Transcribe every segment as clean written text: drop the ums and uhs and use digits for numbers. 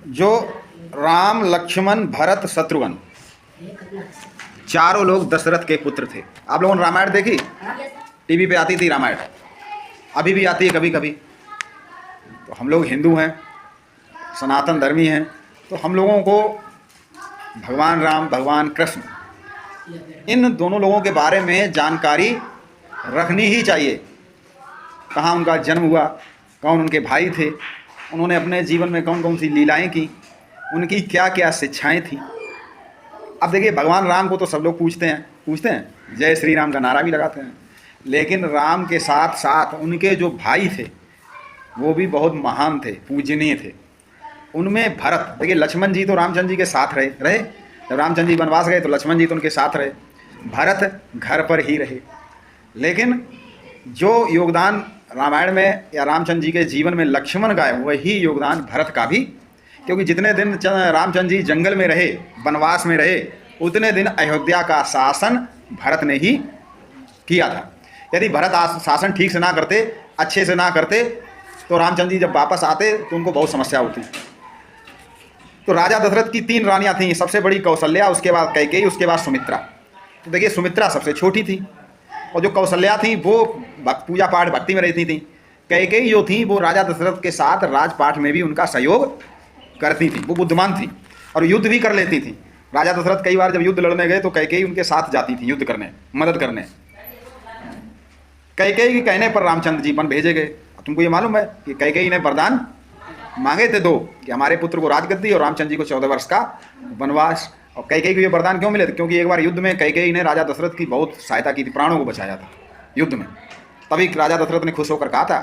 जो राम लक्ष्मण भरत शत्रुघ्न चारों लोग दशरथ के पुत्र थे। आप लोगों ने रामायण देखी? टीवी पे आती थी रामायण, अभी भी आती है कभी कभी। तो हम लोग हिंदू हैं, सनातन धर्मी हैं, तो हम लोगों को भगवान राम भगवान कृष्ण इन दोनों लोगों के बारे में जानकारी रखनी ही चाहिए। कहाँ उनका जन्म हुआ, कौन उनके भाई थे, उन्होंने अपने जीवन में कौन कौन सी लीलाएं की, उनकी क्या क्या शिक्षाएं थी। अब देखिए, भगवान राम को तो सब लोग पूछते हैं, जय श्री राम का नारा भी लगाते हैं, लेकिन राम के साथ साथ उनके जो भाई थे वो भी बहुत महान थे, पूजनीय थे। उनमें भरत, देखिए लक्ष्मण जी तो रामचंद्र जी के साथ रहे जब रामचंद्र जी वनवास गए तो लक्ष्मण जी तो उनके साथ रहे, भरत घर पर ही रहे। लेकिन जो योगदान रामायण में या रामचंद्र जी के जीवन में लक्ष्मण का है, वही योगदान भरत का भी, क्योंकि जितने दिन रामचंद्र जी जंगल में रहे, वनवास में रहे, उतने दिन अयोध्या का शासन भरत ने ही किया था। यदि भरत शासन ठीक से ना करते, अच्छे से ना करते, तो रामचंद्र जी जब वापस आते तो उनको बहुत समस्या होती। तो राजा दशरथ की 3 रानियां थीं, सबसे बड़ी कौशल्या, उसके बाद कैकेयी, उसके बाद सुमित्रा। तो देखिए सुमित्रा सबसे छोटी थी, और जो कौशल्या थी वो पूजा पाठ भक्ति में रहती थी। कैकेयी जो थी वो राजा दशरथ के साथ राजपाठ में भी उनका सहयोग करती थी, वो बुद्धिमान थी और युद्ध भी कर लेती थी। राजा दशरथ कई बार जब युद्ध लड़ने गए तो कैकेयी उनके साथ जाती थी युद्ध करने, मदद करने। कैकेयी के कहने पर रामचंद्र जी वन भेजे गए। तुमको ये मालूम है कि कैकेयी ने वरदान मांगे थे 2, कि हमारे पुत्र को राजगद्दी और रामचंद्र जी को 14 वर्ष का वनवास। और कैकेयी को ये वरदान क्यों मिले थे? क्योंकि एक बार युद्ध में कैकेयी ने राजा दशरथ की बहुत सहायता की थी, प्राणों को बचाया था युद्ध में। तभी राजा दशरथ ने खुश होकर कहा था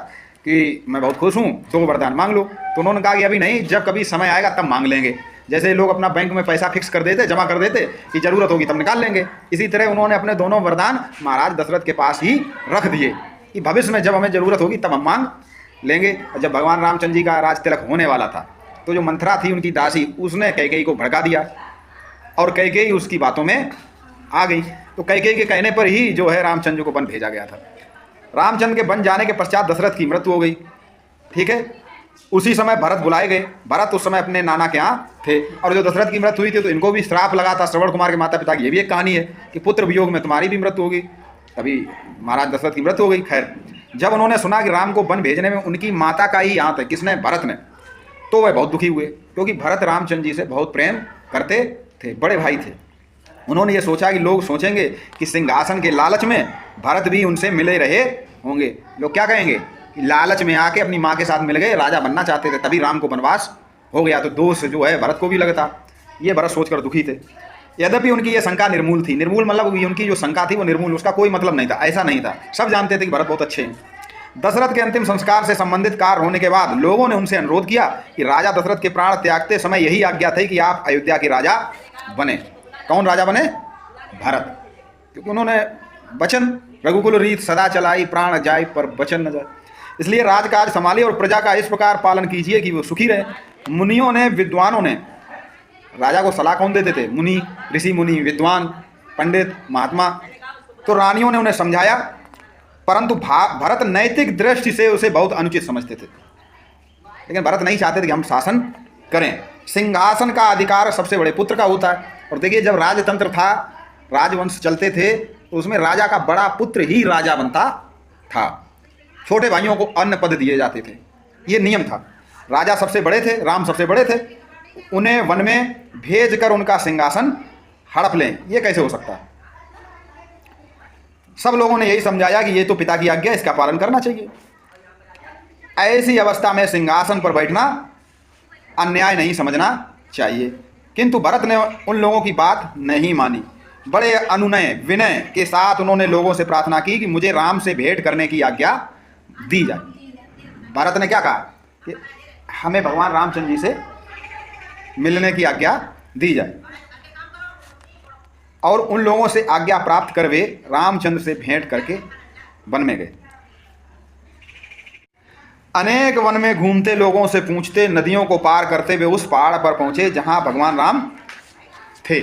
कि मैं बहुत खुश हूँ, 2 वरदान मांग लो। तो उन्होंने कहा कि अभी नहीं, जब कभी समय आएगा तब मांग लेंगे। जैसे लोग अपना बैंक में पैसा फिक्स कर देते, जमा कर देते कि ज़रूरत होगी तब निकाल लेंगे, इसी तरह उन्होंने अपने दोनों वरदान महाराज दशरथ के पास ही रख दिए कि भविष्य में जब हमें ज़रूरत होगी तब हम मांग लेंगे। और जब भगवान रामचंद्र जी का राज तिलक होने वाला था तो जो मंथरा थी उनकी दासी, उसने कैकेयी को भड़का दिया और कैकेयी उसकी बातों में आ गई। तो कैकेयी के कहने पर ही जो है रामचंद्र को वन भेजा गया था। रामचंद्र के वन जाने के पश्चात दशरथ की मृत्यु हो गई, ठीक है। उसी समय भरत बुलाए गए। भरत उस समय अपने नाना के यहाँ थे, और जो दशरथ की मृत्यु हुई थी तो इनको भी श्राप लगा था श्रवण कुमार के माता पिता की। ये भी एक कहानी है कि पुत्र वियोग में तुम्हारी भी मृत्यु होगी। तभी महाराज दशरथ की मृत्यु हो गई। खैर, जब उन्होंने सुना कि राम को वन भेजने में उनकी माता का ही हाथ है, किसने? भरत ने, तो वह बहुत दुखी हुए, क्योंकि भरत रामचंद्र जी से बहुत प्रेम करते थे, बड़े भाई थे। उन्होंने ये सोचा कि लोग सोचेंगे कि सिंहासन के लालच में भरत भी उनसे मिले रहे होंगे। लोग क्या कहेंगे कि लालच में आके अपनी माँ के साथ मिल गए, राजा बनना चाहते थे, तभी राम को वनवास हो गया। तो दोष जो है भरत को भी लगता। ये भरत सोचकर दुखी थे। यद्यपि उनकी ये शंका निर्मूल थी। निर्मूल मतलब उनकी जो शंका थी वो निर्मूल, उसका कोई मतलब नहीं था, ऐसा नहीं था। सब जानते थे कि भरत बहुत अच्छे हैं। दशरथ के अंतिम संस्कार से संबंधित कार्य होने के बाद लोगों ने उनसे अनुरोध किया कि राजा दशरथ के प्राण त्यागते समय यही आज्ञा थी कि आप अयोध्या के राजा बने। कौन राजा बने? भरत, क्योंकि उन्होंने वचन रघुकुल रीत सदा चलाई, प्राण जाय पर वचन न जाए। इसलिए राजकाज संभालिए और प्रजा का इस प्रकार पालन कीजिए कि वो सुखी रहे। मुनियों ने, विद्वानों ने, राजा को सलाह कौन देते थे? मुनि, ऋषि मुनि, विद्वान, पंडित, महात्मा। तो रानियों ने उन्हें समझाया, परंतु भरत नैतिक दृष्टि से उसे बहुत अनुचित समझते थे। लेकिन भरत नहीं चाहते थे कि हम शासन करें। सिंहासन का अधिकार सबसे बड़े पुत्र का होता है। और देखिए, जब राजतंत्र था, राजवंश चलते थे, तो उसमें राजा का बड़ा पुत्र ही राजा बनता था। छोटे भाइयों को अन्य पद दिए जाते थे, ये नियम था। राजा सबसे बड़े थे, राम सबसे बड़े थे, उन्हें वन में भेज कर उनका सिंहासन हड़प लें, ये कैसे हो सकता है? सब लोगों ने यही समझाया कि ये तो पिता की आज्ञा, इसका पालन करना चाहिए। ऐसी अवस्था में सिंहासन पर बैठना अन्याय नहीं समझना चाहिए। किंतु भरत ने उन लोगों की बात नहीं मानी। बड़े अनुनय विनय के साथ उन्होंने लोगों से प्रार्थना की कि मुझे राम से भेंट करने की आज्ञा दी जाए। भरत ने क्या कहा कि हमें भगवान रामचंद्र जी से मिलने की आज्ञा दी जाए, और उन लोगों से आज्ञा प्राप्त कर वे रामचंद्र से भेंट करके वन में गए। अनेक वन में घूमते, लोगों से पूछते, नदियों को पार करते वे उस पहाड़ पर पहुंचे जहां भगवान राम थे।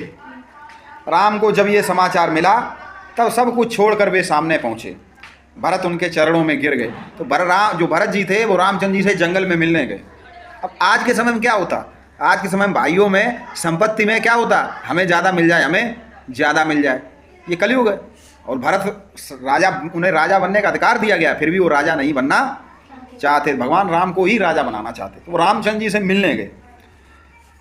राम को जब ये समाचार मिला तब सब कुछ छोड़कर वे सामने पहुंचे। भरत उनके चरणों में गिर गए। तो जो भरत जी थे वो रामचंद्र जी से जंगल में मिलने गए। अब आज के समय में क्या होता, आज के समय में भाइयों में संपत्ति में क्या होता, हमें ज़्यादा मिल जाए, हमें ज़्यादा मिल जाए, ये कलयुग है। और भरत राजा, उन्हें राजा बनने का अधिकार दिया गया, फिर भी वो राजा नहीं बनना चाहते, भगवान राम को ही राजा बनाना चाहते। तो वो रामचंद्र जी से मिलने गए।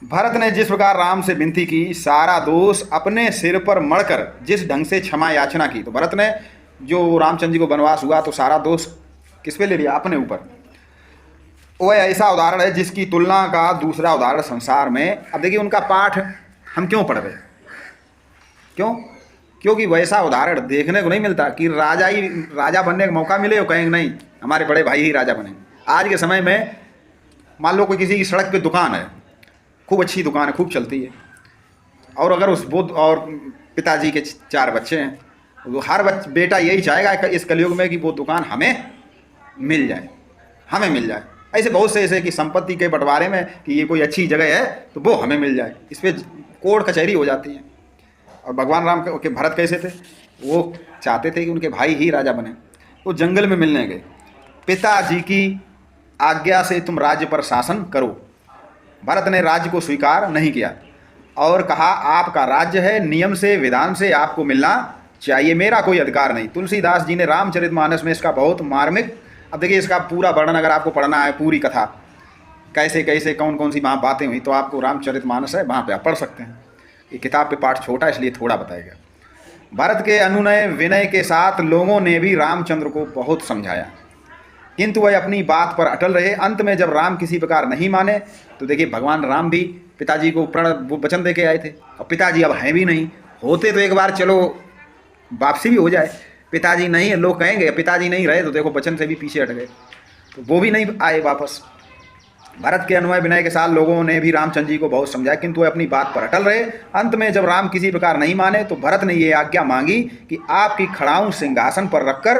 भरत ने जिस प्रकार राम से विनती की, सारा दोष अपने सिर पर मढ़कर जिस ढंग से क्षमा याचना की, तो भरत ने जो रामचंद्र जी को वनवास हुआ तो सारा दोष किस पे ले लिया, अपने ऊपर। वह ऐसा उदाहरण है जिसकी तुलना का दूसरा उदाहरण संसार में। अब देखिए उनका पाठ हम क्यों पढ़ रहे, क्यों? क्योंकि वैसा उदाहरण देखने को नहीं मिलता कि राजा बनने का मौका मिले और कहेंगे नहीं हमारे बड़े भाई ही राजा बनेंगे। आज के समय में मान लो कोई किसी की सड़क पे दुकान है, खूब अच्छी दुकान है, खूब चलती है, और अगर उस बुद्ध और पिताजी के 4 बच्चे हैं, तो हर बेटा यही चाहेगा इस कलयुग में कि वो दुकान हमें मिल जाए, हमें मिल जाए। ऐसे बहुत से ऐसे कि संपत्ति के बंटवारे में कि ये कोई अच्छी जगह है तो वो हमें मिल जाए, इस पर कोर्ट कचहरी हो जाती है। और भगवान राम के भरत कैसे थे, वो चाहते थे कि उनके भाई ही राजा बने। वो जंगल में मिलने गए। पिताजी की आज्ञा से तुम राज्य पर शासन करो। भरत ने राज्य को स्वीकार नहीं किया और कहा आपका राज्य है, नियम से विधान से आपको मिलना चाहिए, मेरा कोई अधिकार नहीं। तुलसीदास जी ने रामचरितमानस में इसका बहुत मार्मिक, अब देखिए इसका पूरा वर्णन अगर आपको पढ़ना है, पूरी कथा कैसे कैसे कौन कौन सी वहाँ बातें हुई, तो आपको रामचरितमानस है वहाँ पे आप पढ़ सकते हैं। ये किताब पे पाठ छोटा इसलिए थोड़ा बताया गया। भरत के अनुनय विनय के साथ लोगों ने भी रामचंद्र को बहुत समझाया, किंतु वह अपनी बात पर अटल रहे। अंत में जब राम किसी प्रकार नहीं माने, तो देखिए भगवान राम भी पिताजी को प्रण वचन दे के आए थे, और पिताजी अब हैं भी नहीं, होते तो एक बार चलो वापसी भी हो जाए। पिताजी नहीं है, लोग कहेंगे पिताजी नहीं रहे तो देखो वचन से भी पीछे हट गए, तो वो भी नहीं आए वापस। भरत के अनुनय विनय के साथ लोगों ने भी रामचंद्र जी को बहुत समझाया, किंतु वह अपनी बात पर अटल रहे। अंत में जब राम किसी प्रकार नहीं माने, तो भरत ने ये आज्ञा मांगी कि आपकी खड़ाऊं सिंहासन पर रखकर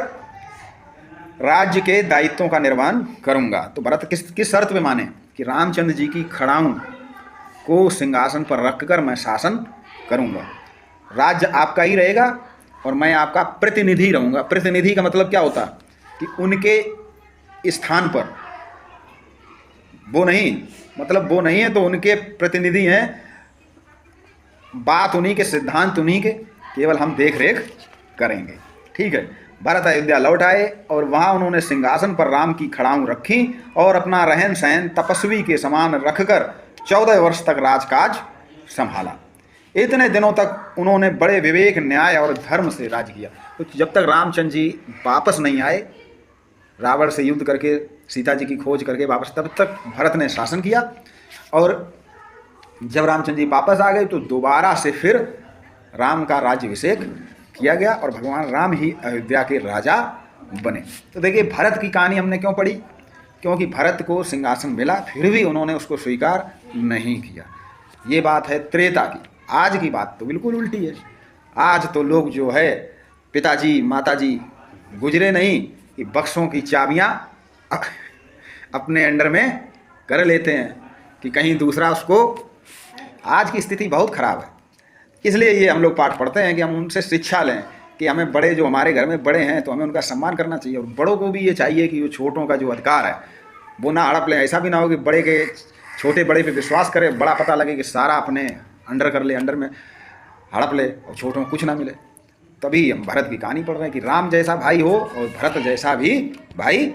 राज्य के दायित्वों का निर्वहन करूंगा। तो भरत किस शर्त पे माने कि रामचंद्र जी की खड़ाऊं को सिंहासन पर रखकर मैं शासन करूंगा, राज्य आपका ही रहेगा और मैं आपका प्रतिनिधि रहूंगा। प्रतिनिधि का मतलब क्या होता कि उनके स्थान पर, वो नहीं, मतलब वो नहीं है तो उनके प्रतिनिधि हैं, बात उन्हीं के, सिद्धांत उन्हीं के, केवल हम देख रेख करेंगे। ठीक है। भरत अयोध्या लौट आए और वहाँ उन्होंने सिंहासन पर राम की खड़ाऊं रखी और अपना रहन सहन तपस्वी के समान रखकर 14 वर्ष तक राजकाज संभाला। इतने दिनों तक उन्होंने बड़े विवेक, न्याय और धर्म से राज किया। तो जब तक रामचंद्र जी वापस नहीं आए, रावण से युद्ध करके सीता जी की खोज करके वापस, तब तक भरत ने शासन किया। और जब रामचंद्र जी वापस आ गए तो दोबारा से फिर राम का राज्याभिषेक किया गया और भगवान राम ही अयोध्या के राजा बने। तो देखिए भरत की कहानी हमने क्यों पढ़ी, क्योंकि भरत को सिंहासन मिला, फिर भी उन्होंने उसको स्वीकार नहीं किया। ये बात है त्रेता की। आज की बात तो बिल्कुल उल्टी है। आज तो लोग जो है, पिताजी माताजी गुजरे नहीं कि बक्सों की चाबियां अपने अंडर में कर लेते हैं कि कहीं दूसरा उसको। आज की स्थिति बहुत ख़राब है। इसलिए ये हम लोग पाठ पढ़ते हैं कि हम उनसे शिक्षा लें कि हमें बड़े, जो हमारे घर में बड़े हैं तो हमें उनका सम्मान करना चाहिए, और बड़ों को भी ये चाहिए कि वो छोटों का जो अधिकार है वो ना हड़प लें। ऐसा भी ना हो कि बड़े के छोटे बड़े पे विश्वास करे, बड़ा पता लगे कि सारा अपने अंडर कर ले, अंडर में हड़प ले और छोटों को कुछ ना मिले। तभी हम भरत की कहानी पढ़ रहे हैं कि राम जैसा भाई हो और भरत जैसा भी भाई